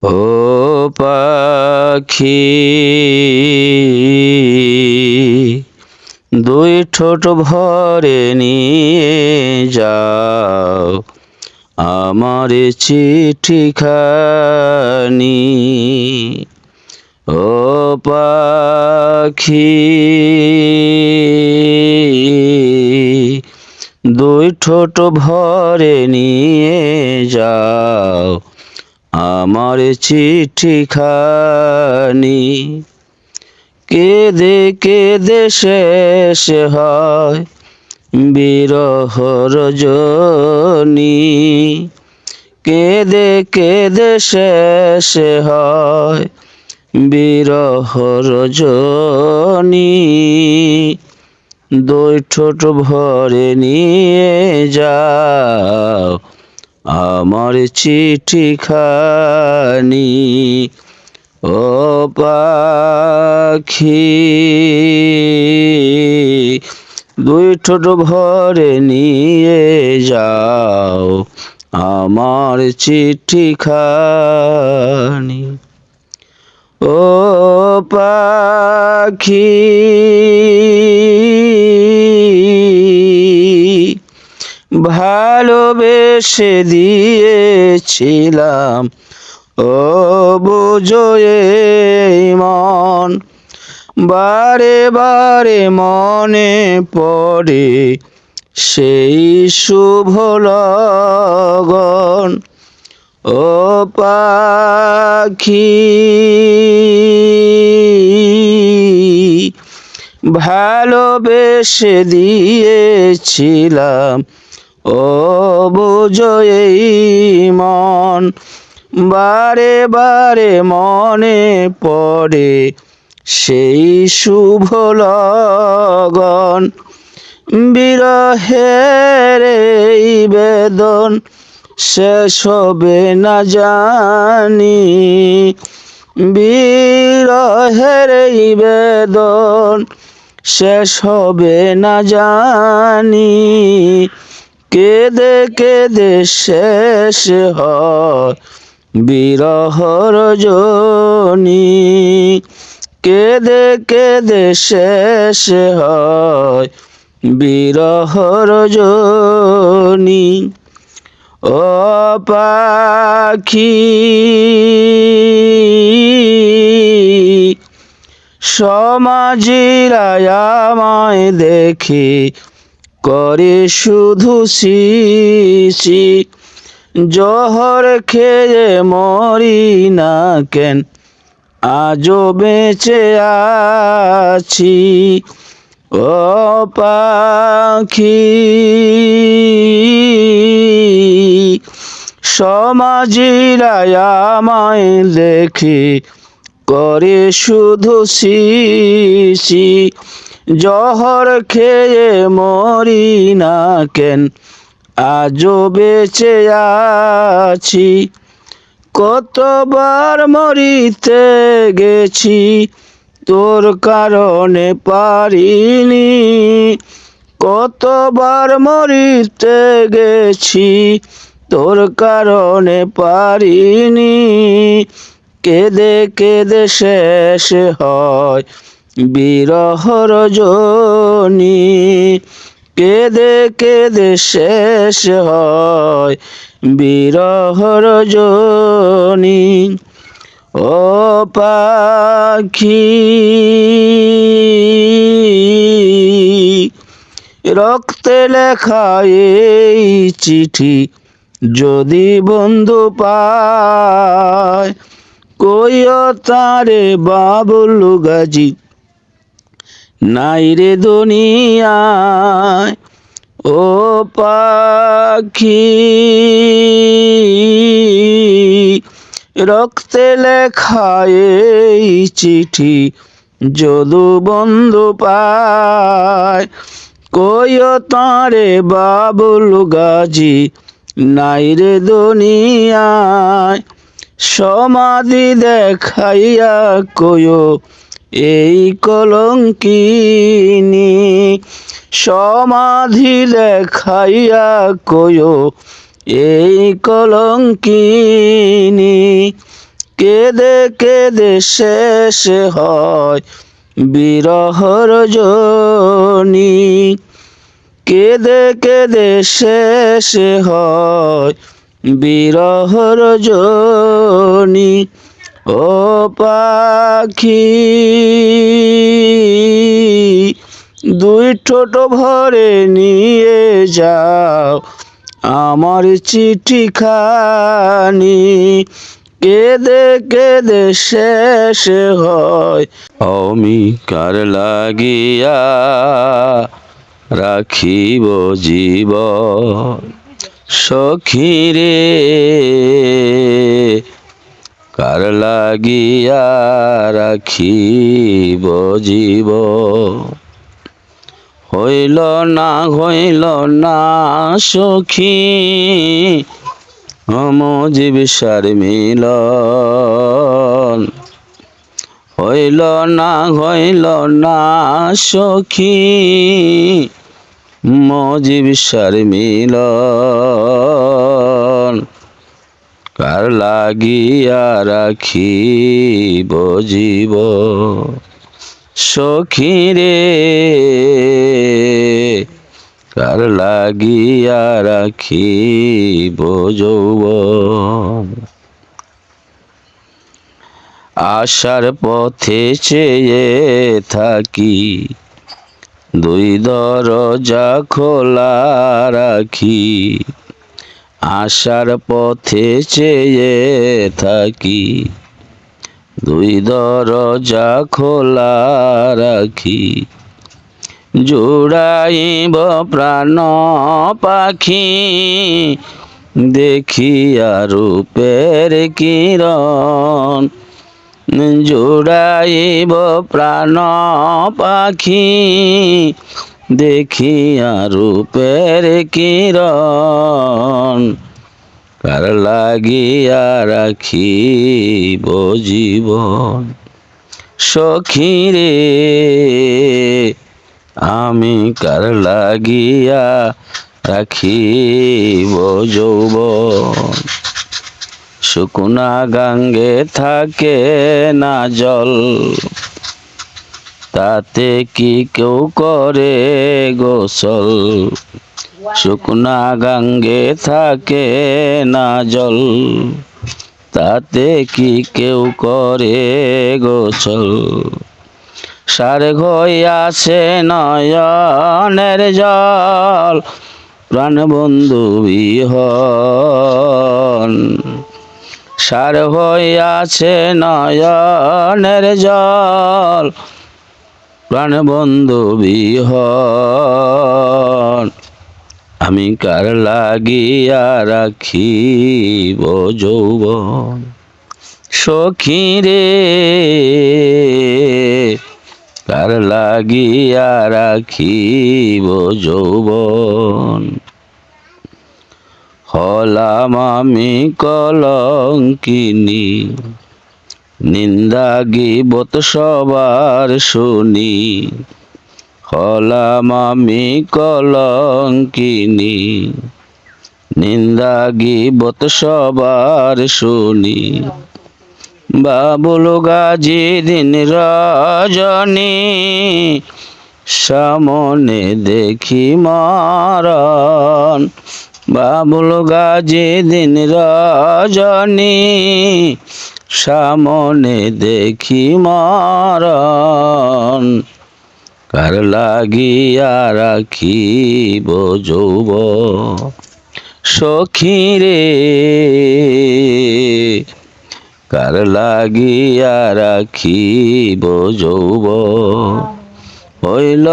ও পাখি দুই ঠোঁট ভরে নিয়ে যাও আমার চিঠিখানি। ও পাখি দুই ঠোঁট ভরে নিয়ে যাও আমার চিঠিখানি। কেঁদে কেঁদে শেষ হয় বিরহ রজনী। কেঁদে কেঁদে শেষ হয় বিরহ রজনী। দুই ঠোঁট ভরে নিয়ে যাও আমার চিঠিখানি। ও পাখি দুই ঠোঁট ভরে নিয়ে যাও আমার চিঠিখানি। ও পাখি ভালোবেসে দিয়েছিলাম ও বুঝো এই মন। বারে বারে মনে পড়ে সেই শুভ লগন। ও পাখি ভালোবেসে দিয়েছিলাম ও বুঝো এই মন। বারে বারে মনে পড়ে সেই শুভ লগন। বিরহের এই বেদন শেষ হবে না জানি। বিরহের এই বেদন শেষ হবে না জানি। কেঁদে কেঁদে শেষ হয় বিরহ রজনী। কেঁদে কেঁদে শেষ হয় বিরহ রজনী। ও পাখি সমাজিরা আমায় দেখে করে শুধু শিশি। জহর খেয়ে মরি না কেন আজও বেঁচে আছি। ও পাখি সমাজিরা আমায় দেখে করে শুধু শিশি। জহর খেয়ে মরি না কেন আজও বেঁচে আছি। কতবার মরিতে গেছি তোর কারণে পারিনি। কতবার মরিতে গেছি তোর কারণে পারিনি। কেঁদে কেঁদে শেষ হয় বিরহ রজনী। কেঁদে কেঁদে শেষ হয় বিরহ রজনী। ও পাখি রক্তে লেখা এই চিঠি যদি বন্ধু পায় কইও তারে বাবুল গাজী নাই রে দুনিয়ায়। ও পাখি রক্তে লেখা এই চিঠি যদু বন্ধু পায় কইও তারে বাবুল গাজী নাই রে দুনিয়ায়। সমাধি দেখাইয়া কইও এই কলঙ্কিনী। সমাধি দেখাইয়া কইও এই কলঙ্কিনী। কেঁদে কেঁদে শেষ হয় বিরহ রজনী, কেঁদে কেঁদে শেষ হয় বিরহ রজনী। ও পাখি দুই ঠোঁট ভরে নিয়ে যাও আমার চিঠিখানি, কেঁদে কেঁদে শেষ হয়। আমি কার লাগিয়া রাখিব জীবন সখী রে, কার লাগিয়া রাখিব জীবন। হইল না সখী মজিবিসার মিলন, হইল না সখী মজিবিসার মিলন, কার লাগিয়া রাখিব জীবন সখী রে, কার লাগিয়া রাখিব যৌবন। আশার পথে চেয়ে থাকি দুই দরজা খোলা রাখি, আশার পথে চেয়ে থাকি দুই দরজা খোলা রাখি। জুড়াইব প্রাণ পাখি দেখিয়া রূপের কিরণ, জুড়াইব প্রাণ পাখি দেখিয়া রূপের কিরণ, কার লাগিয়া রাখিব জীবন সখী রে, আমি কার লাগিয়া রাখিব যৌবন। শুকনা গাঙ্গে থাকে না জল, তাতে কি কেউ করে গোসল, শুকনা গাঙ্গে থাকে না জল, তাতে কি কেউ করে গোসল। সার হইয়াছে নয়নের জল প্রাণ বন্ধু বিহন, সার হইয়াছে নয়নের জল প্রাণ বন্ধু বিহন, আমি কার লাগিয়া রাখিব যৌবন সখী রে, কার লাগিয়া রাখিব যৌবন। হলাম আমি কলঙ্কিনী নিন্দা গীবত সবার শুনি, হলাম আমি কলঙ্কিনী নিন্দা গীবত সবার শুনি। বাবুল গাজী দিন রজনী সামনে দেখি মরণ, বাবুল গাজী দিন রজনী সামনে দেখি মরণ, কার লাগিয়া রাখিব যৌবন সখী রে, কার লাগিয়া রাখিব যৌবন। হইল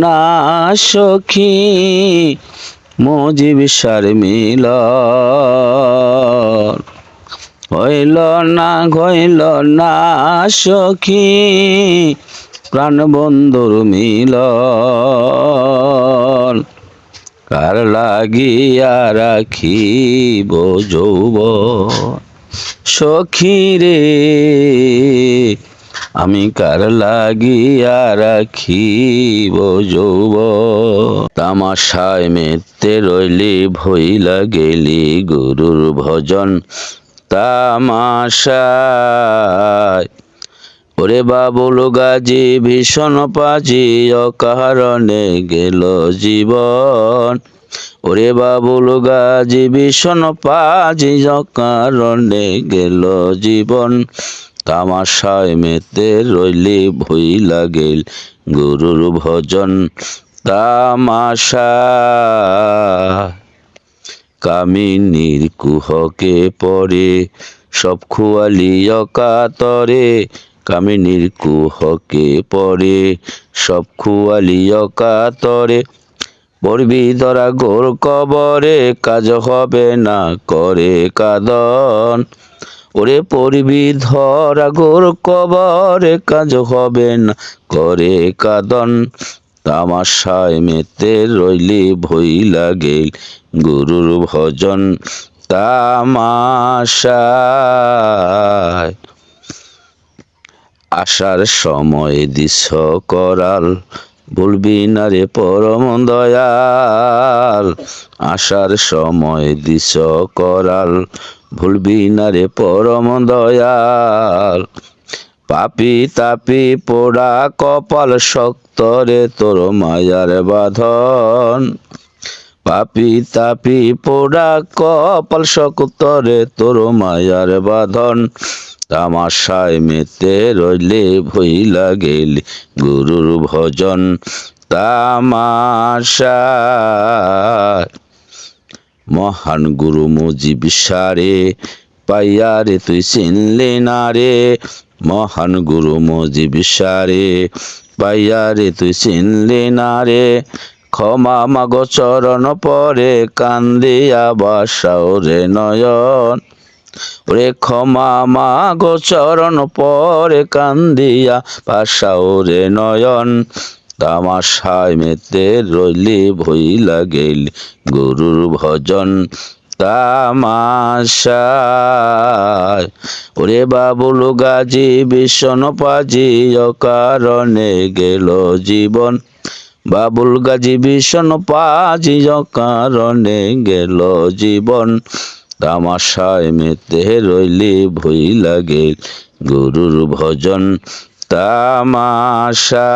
না সখী মজিবিসার মিলন, হইল না সখী প্রাণ বন্ধুর মিলন, কার লাগিয়া রাখিব যৌবন সখী রে, আমি কার লাগিয়া রাখিব যৌবন। তামাশায় মেতে রইলি ভইলা গেলি গুরুর ভজন, তামাশায়। ওরে বাবুল গাজী ভীষণ পাজি অকারণে গেল জীবন। ওরে বাবুল গাজী ভীষণ পাজি অকারণে গেল জীবন। তামাশায় মেতে রইলি ভুইলা গেল গুরুর ভজন। তামাশা কামিনীর কুহকে পরে সব খুয়ালি অকাতরে। কামিনীর কুহকে পরে সব খুয়ালি অকাতরে। পড়বি ধরা গোর কবরে কাজ হবে না করে কাদন। ওরে পড়বি ধরা গোর কবরে কাজ হবে না করে কাদন। তামাশায় মেতে রইলি ভইলা গেল গুরুর ভজন। তামাশায় আসার সময় দিস করাল ভুলবি না রে পরম দয়াল। আসার সময় দিস করাল ভুলবি না রে পরম দয়াল। পাপি তাপি পোড়া কপাল শক্ত রে তোর মায়ার বাঁধন। পাপি তাপি পোড়া কপাল শক্ত রে তোর মায়ার বাঁধন। তামাশায় মেতে রইলে ভইলা গেলি গুরুর ভজন। তামাশায় মহান গুরু মুজিব সারে পাইয়া রে তুই চিনলি না রে। মহান গুরু মুজিব সারে পাইয়া রে তুই চিনলি না রে। ক্ষমা মাগো চরণ পরে কান্দিয়া বাসাও রে নয়ন। ওরে ক্ষমা মাগো চরণ পরে কান্দিয়া বাসাও রে নয়ন। তামাশায় মেতে রইলি ভইলা গেলি গুরুর ভজন। তামাশায় ওরে বাবুল গাজী ভীষণ পাজি অকারণে গেল জীবন। বাবুল গাজী ভীষণ পাজি অকারণে গেল জীবন। তামাশায় মেতে রইলি ভইলা গেল গুরুর ভজন। তামাশা।